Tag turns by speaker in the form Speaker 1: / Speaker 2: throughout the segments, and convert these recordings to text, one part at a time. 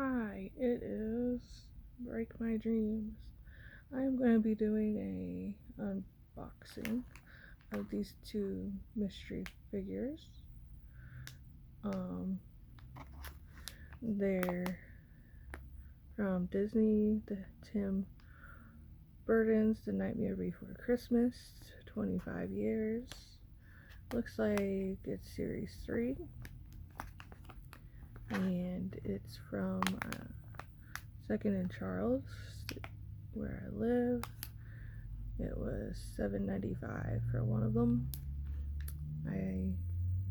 Speaker 1: Hi, it is Break My Dreams. I'm going to be doing a unboxing of these two mystery figures. They're from Disney, the Tim Burton's The Nightmare Before Christmas, 25 years. Looks like it's series 3. And it's from Second and Charles, where I live. It was $7.95 for one of them. I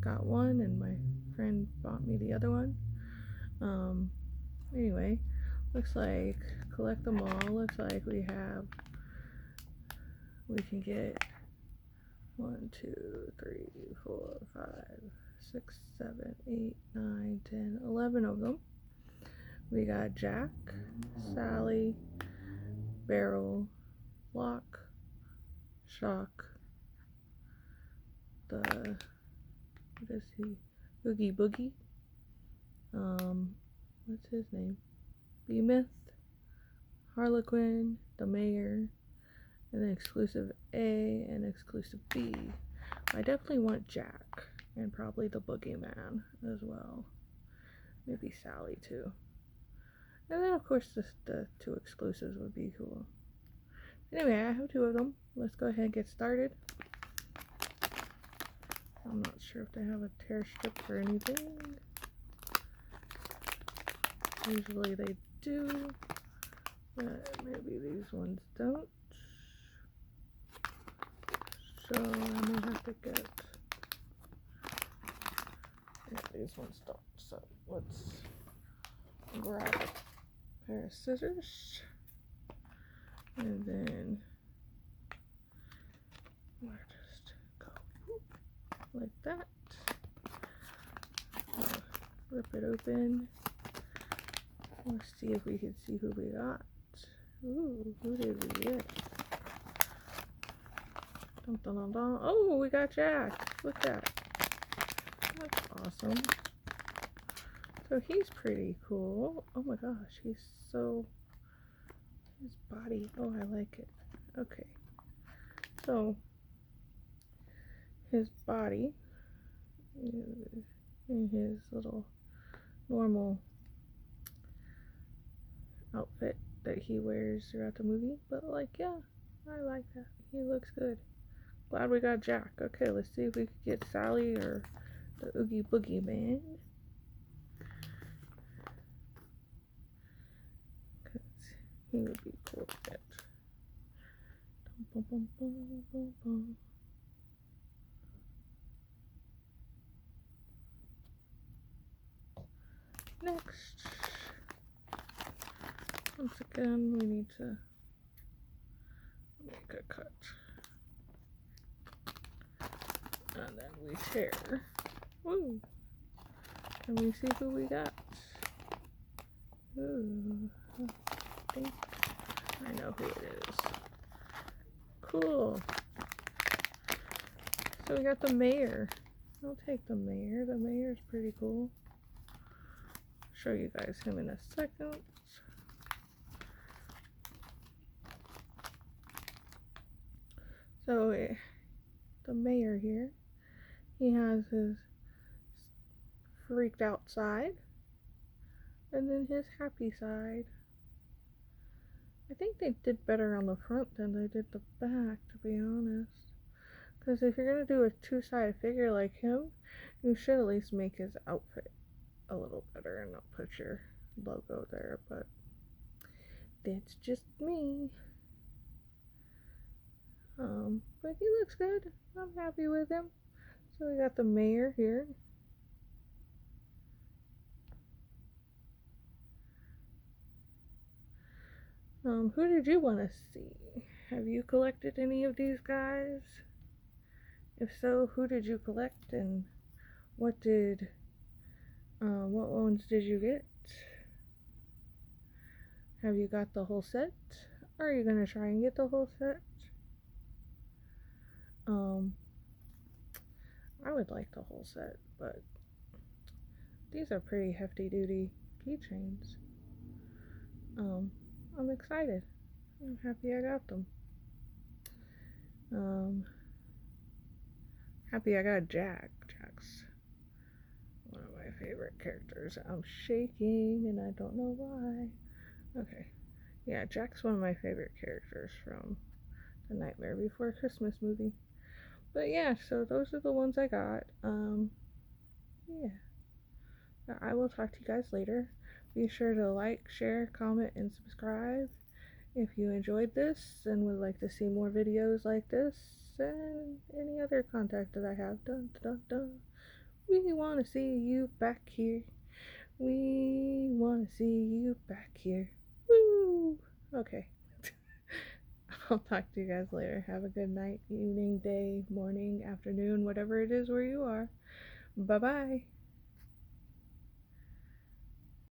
Speaker 1: got one and my friend bought me the other one. Anyway, looks like collect them all. Looks like we can get 1, 2, 3, 4, 5, 6, 7, 8, 9, 10, 11 of them. We got Jack, Sally, Barrel, Lock, Shock, what is he? Oogie Boogie. What's his name? B-Myth, Harlequin, the Mayor, and then exclusive A and exclusive B. I definitely want Jack and probably the Boogeyman as well. Maybe Sally too. And then of course the 2 exclusives would be cool. Anyway, I have 2 of them. Let's go ahead and get started. I'm not sure if they have a tear strip or anything. Usually they do, but maybe these ones don't. So I may have to get, these ones don't. So let's grab a pair of scissors and then we'll just go like that. Rip it open. Let's see if we can see who we got. Ooh, who did we get? Dun, dun, dun, dun. Oh, we got Jack. Look at that. That's awesome. So he's pretty cool. Oh my gosh, his body. Oh, I like it. Okay. So his body is in his little normal outfit that he wears throughout the movie, but like, yeah, I like that. He looks good. Glad we got Jack. Okay, let's see if we could get Sally or the Oogie Boogie Man. Cause he would be cool to get. Bum, bum, bum, bum, bum. Next, once again, we need to make a cut. And then we tear. Woo! Can we see who we got? Ooh, I think I know who it is. Cool. So we got the Mayor. I'll take the Mayor. The Mayor's pretty cool. Show you guys him in a second. So the Mayor here, he has his freaked out side and then his happy side. I think they did better on the front than they did the back, to be honest. Because if you're going to do a 2-sided figure like him, you should at least make his outfit a little better and not put your logo there, but that's just me. But he looks good. I'm happy with him. So we got the Mayor here. Who did you want to see? Have you collected any of these guys? If so, who did you collect and what ones did you get? Have you got the whole set? Or are you gonna try and get the whole set? I would like the whole set, but these are pretty hefty duty keychains. I'm excited. I'm happy I got them. Um, Happy I got Jack. Jack's one of my favorite characters. I'm shaking and I don't know why. Okay. Yeah, Jack's one of my favorite characters from the Nightmare Before Christmas movie. But yeah, so those are the ones I got. Yeah. I will talk to you guys later. Be sure to like, share, comment, and subscribe if you enjoyed this and would like to see more videos like this and any other content that I have. Dun, dun, dun. We want to see you back here. We want to see you back here. Woo! Okay. I'll talk to you guys later. Have a good night, evening, day, morning, afternoon, whatever it is where you are. Bye bye.